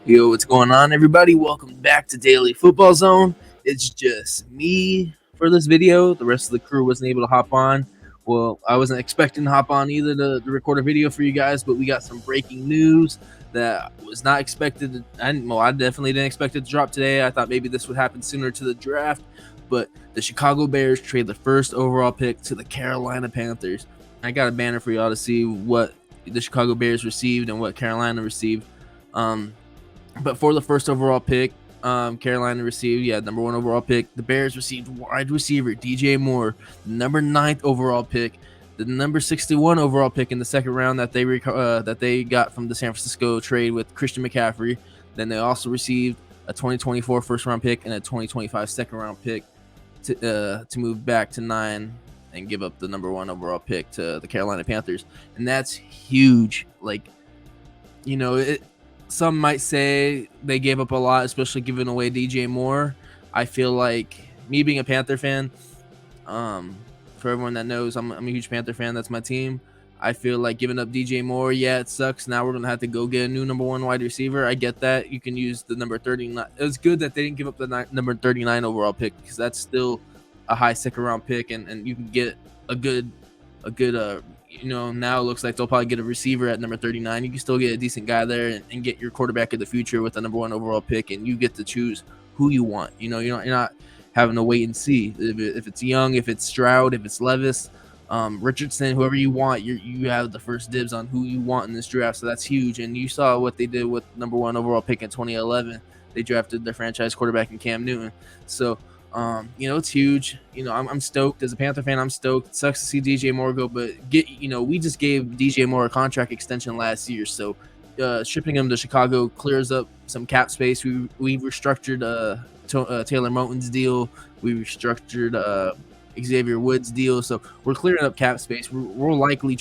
Yo, what's going on, everybody? Welcome back to Daily Football Zone. It's just me for this video. The rest of the crew wasn't able to hop on. Well, I wasn't expecting to hop on either to record a video for you guys, but we got some breaking news that was not expected. I definitely didn't expect it to drop today. I thought maybe this would happen sooner to the draft, but the Chicago Bears trade the first overall pick to the Carolina Panthers. I got a banner for y'all to see what the Chicago Bears received and what Carolina received. But for the first overall pick, Carolina received, number one overall pick. The Bears received wide receiver DJ Moore, number ninth overall pick, the number 61 overall pick in the second round that they got from the San Francisco trade with Christian McCaffrey. Then they also received a 2024 first round pick and a 2025 second round pick to move back to 9 and give up the number one overall pick to the Carolina Panthers, and that's huge. Like, some might say they gave up a lot, especially giving away DJ Moore. I feel like, me being a Panther fan, for everyone that knows, I'm a huge Panther fan. That's my team. I feel like giving up DJ Moore, yeah, it sucks. Now we're going to have to go get a new number one wide receiver. I get that. You can use the number 39. It was good that they didn't give up the number 39 overall pick, because that's still a high second round pick, and you can get a good now it looks like they'll probably get a receiver at number 39. You can still get a decent guy there and get your quarterback of the future with the number one overall pick, and you get to choose who you want. You're not having to wait and see if it's Young, if it's Stroud, if it's Levis, Richardson, whoever you want. You have the first dibs on who you want in this draft, so that's huge. And you saw what they did with number one overall pick in 2011. They drafted their franchise quarterback in Cam Newton. So it's huge. I'm stoked as a Panther fan. I'm stoked. It sucks to see DJ Moore go, but we just gave DJ Moore a contract extension last year, so shipping him to Chicago clears up some cap space. We restructured Taylor Moton's deal. We restructured Xavier Woods' deal, so we're clearing up cap space. We'll likely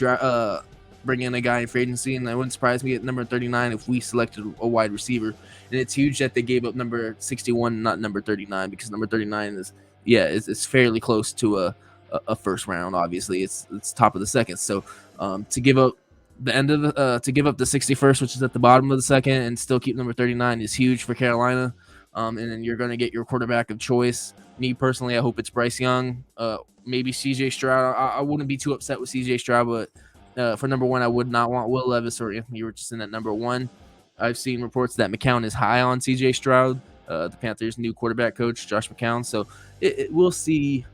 bring in a guy in free agency, and it wouldn't surprise me at number 39 if we selected a wide receiver. And it's huge that they gave up number 61, not number 39, because number 39 is fairly close to a first round. Obviously, it's top of the second. So to give up the 61st, which is at the bottom of the second, and still keep number 39 is huge for Carolina. And then you're going to get your quarterback of choice. Me personally, I hope it's Bryce Young. Maybe CJ Stroud. I wouldn't be too upset with CJ Stroud, but for number one, I would not want Will Levis or Anthony Richardson at number one. I've seen reports that McCown is high on CJ Stroud, the Panthers' new quarterback coach, Josh McCown. So we'll see,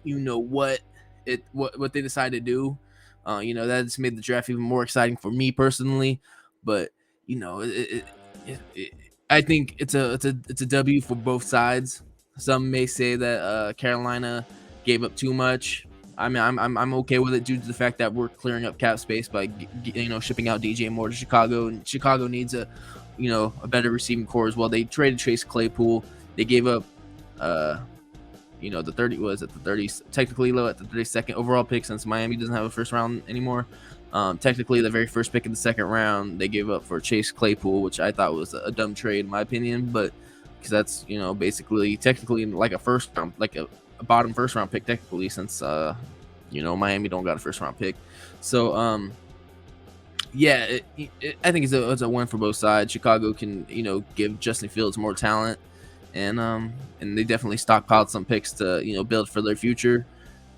what they decide to do. That's made the draft even more exciting for me personally. But I think it's a W for both sides. Some may say that Carolina gave up too much. I mean, I'm okay with it due to the fact that we're clearing up cap space by shipping out DJ Moore to Chicago, and Chicago needs a better receiving core as well. They traded Chase Claypool. They gave up the 30 technically low at the 32nd overall pick, since Miami doesn't have a first round anymore. Technically the very first pick in the second round they gave up for Chase Claypool, which I thought was a dumb trade in my opinion, but because that's basically technically like a first round, like a bottom first round pick technically, since Miami don't got a first round pick. So I think it's a win for both sides. Chicago can give Justin Fields more talent, and they definitely stockpiled some picks to build for their future.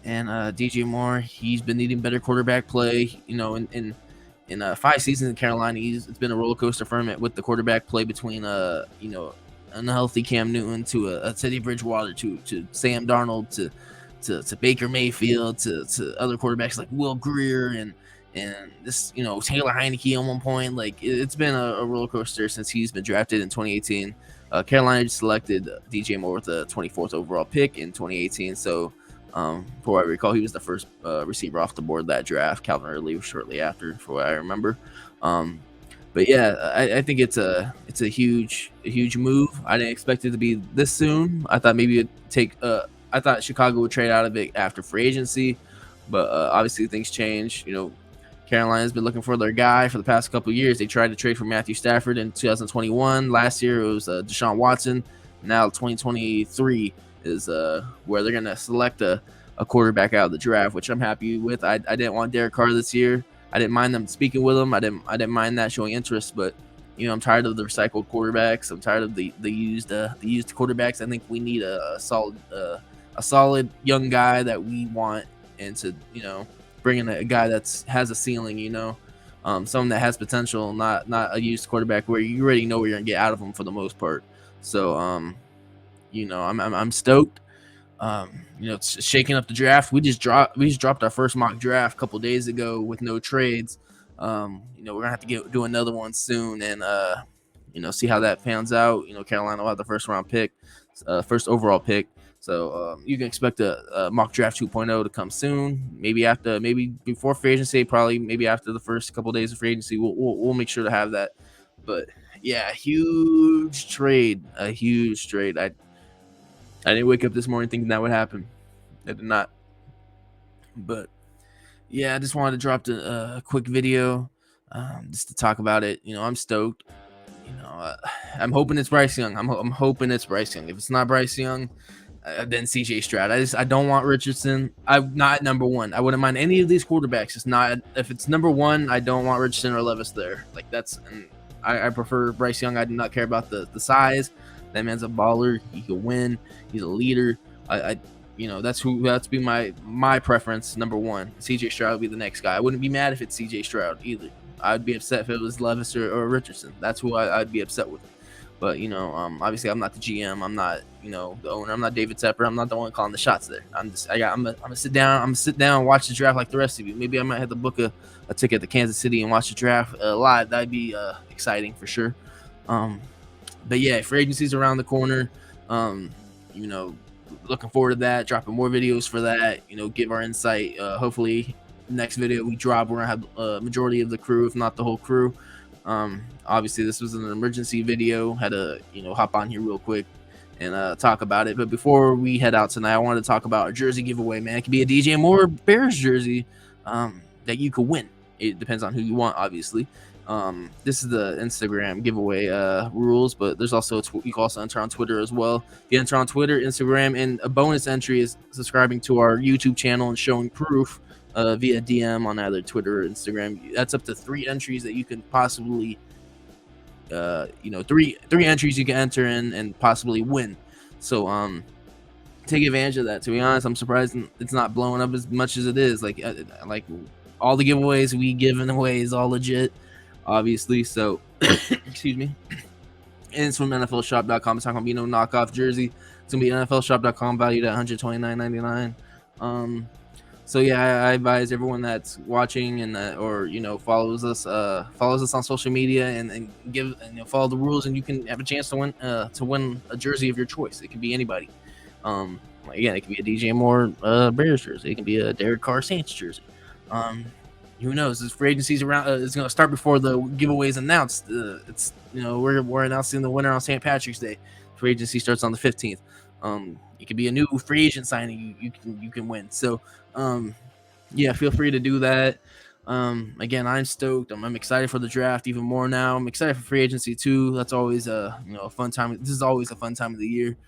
And DJ Moore, he's been needing better quarterback play. In 5 seasons in Carolina, it's been a roller coaster for him with the quarterback play between unhealthy Cam Newton to a Teddy Bridgewater to Sam Darnold to Baker Mayfield to other quarterbacks like Will Greer and this Taylor Heineke at one point. Like, it's been a roller coaster since he's been drafted in 2018. Carolina selected DJ Moore with the 24th overall pick in 2018. So for what I recall, he was the first receiver off the board that draft. Calvin Ridley was shortly after, for what I remember. But yeah, I think it's a huge move. I didn't expect it to be this soon. I thought maybe it'd take. I thought Chicago would trade out of it after free agency, but obviously things change. Carolina's been looking for their guy for the past couple of years. They tried to trade for Matthew Stafford in 2021. Last year it was Deshaun Watson. Now 2023 is where they're gonna select a quarterback out of the draft, which I'm happy with. I didn't want Derek Carr this year. I didn't mind them speaking with him. I didn't mind that, showing interest, but I'm tired of the recycled quarterbacks. I'm tired of the used quarterbacks. I think we need a solid young guy that we want, and to bring in a guy that's has a ceiling. Someone that has potential, not a used quarterback where you already know what you're gonna get out of him for the most part. So I'm stoked. It's shaking up the draft. We just dropped our first mock draft a couple days ago with no trades. We're gonna have to do another one soon, and see how that pans out. Carolina will have the first overall pick. So you can expect a mock draft 2.0 to come soon. Maybe before free agency, probably maybe after the first couple days of free agency, we'll make sure to have that. But yeah, a huge trade. I didn't wake up this morning thinking that would happen. I did not. But yeah, I just wanted to drop a quick video just to talk about it. I'm stoked. I'm hoping it's Bryce Young. I'm hoping it's Bryce Young. If it's not Bryce Young, then CJ Stroud. I don't want Richardson. I'm not number one. I wouldn't mind any of these quarterbacks. It's not, if it's number one, I don't want Richardson or Levis there. I prefer Bryce Young. I do not care about the size. That man's a baller. He can win. He's a leader. That's be my preference. Number one, CJ Stroud would be the next guy. I wouldn't be mad if it's CJ Stroud either. I'd be upset if it was Levis or Richardson. That's who I'd be upset with. But obviously I'm not the GM. I'm not the owner. I'm not David Tepper. I'm not the one calling the shots there. I'm gonna sit down. I'm gonna sit down and watch the draft like the rest of you. Maybe I might have to book a ticket to Kansas City and watch the draft live. That'd be exciting for sure. But yeah, free agency's around the corner. Looking forward to that. Dropping more videos for that. Give our insight. Hopefully, next video we drop, we're gonna have a majority of the crew, if not the whole crew. Obviously, this was an emergency video. Had to hop on here real quick and talk about it. But before we head out tonight, I wanted to talk about a jersey giveaway. Man, it could be a DJ Moore Bears jersey that you could win. It depends on who you want, obviously. This is the Instagram giveaway rules, but there's also you can also enter on Twitter as well. If you enter on Twitter, Instagram, and a bonus entry is subscribing to our YouTube channel and showing proof via DM on either Twitter or Instagram. That's up to 3 entries that you can possibly three entries you can enter in and possibly win. So take advantage of that. To be honest, I'm surprised it's not blowing up as much as it is. Like all the giveaways we giving away is all legit, obviously. So excuse me. And it's from NFLshop.com. It's not gonna be no knockoff jersey. It's gonna be NFLshop.com, valued at $129.99. So yeah, I advise everyone that's watching and or follows us on social media and follow the rules, and you can have a chance to win a jersey of your choice. It could be anybody. Again, it could be a DJ Moore Bears jersey. It can be a Derek Carr Saints jersey. Who knows? This free agency's around. It's going to start before the giveaways announced. We're announcing the winner on St. Patrick's Day. Free agency starts on the 15th. It could be a new free agent signing you can win. So yeah, feel free to do that. Again, I'm stoked. I'm excited for the draft even more now. I'm excited for free agency too. That's always a fun time. This is always a fun time of the year.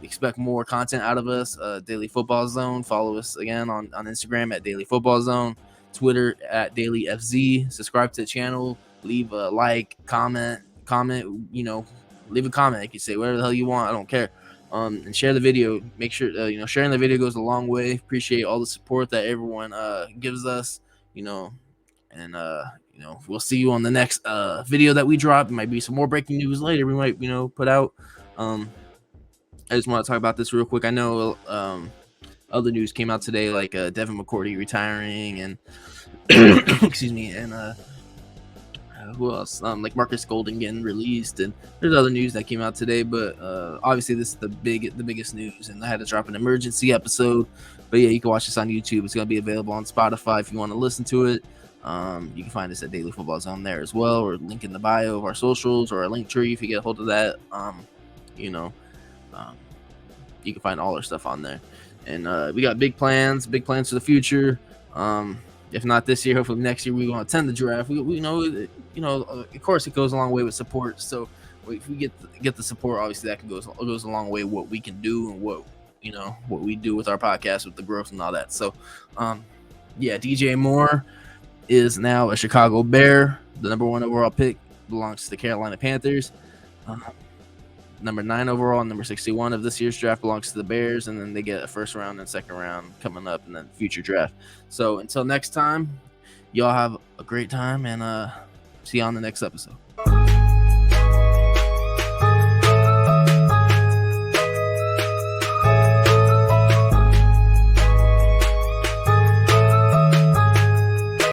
Expect more content out of us. Daily Football Zone. Follow us again on Instagram at Daily Football Zone, Twitter at Daily FZ. Subscribe to the channel. Leave a like, comment. Leave a comment. You can say whatever the hell you want. I don't care. And share the video. Make sure sharing the video goes a long way. Appreciate all the support that everyone gives us. We'll see you on the next video that we drop. It might be some more breaking news later. We might put out. I just want to talk about this real quick. I know other news came out today, like Devin McCourty retiring, and excuse me, and who else? Like Marcus Golden getting released, and there's other news that came out today. But obviously, this is the biggest news, and I had to drop an emergency episode. But yeah, you can watch this on YouTube. It's gonna be available on Spotify if you want to listen to it. You can find us at Daily Football Zone there as well, or link in the bio of our socials, or our link tree if you get a hold of that. You can find all our stuff on there, and we got big plans for the future. If not this year, hopefully next year we want to attend the draft. We of course it goes a long way with support. So if we get the support, obviously that goes a long way. What we can do and what we do with our podcast, with the growth and all that. So DJ Moore is now a Chicago Bear, the number 1 overall pick belongs to the Carolina Panthers. Uh, number 9 overall and number 61 of this year's draft belongs to the Bears, and then they get a first round and second round coming up in the future draft. So until next time, y'all have a great time, and see you on the next episode.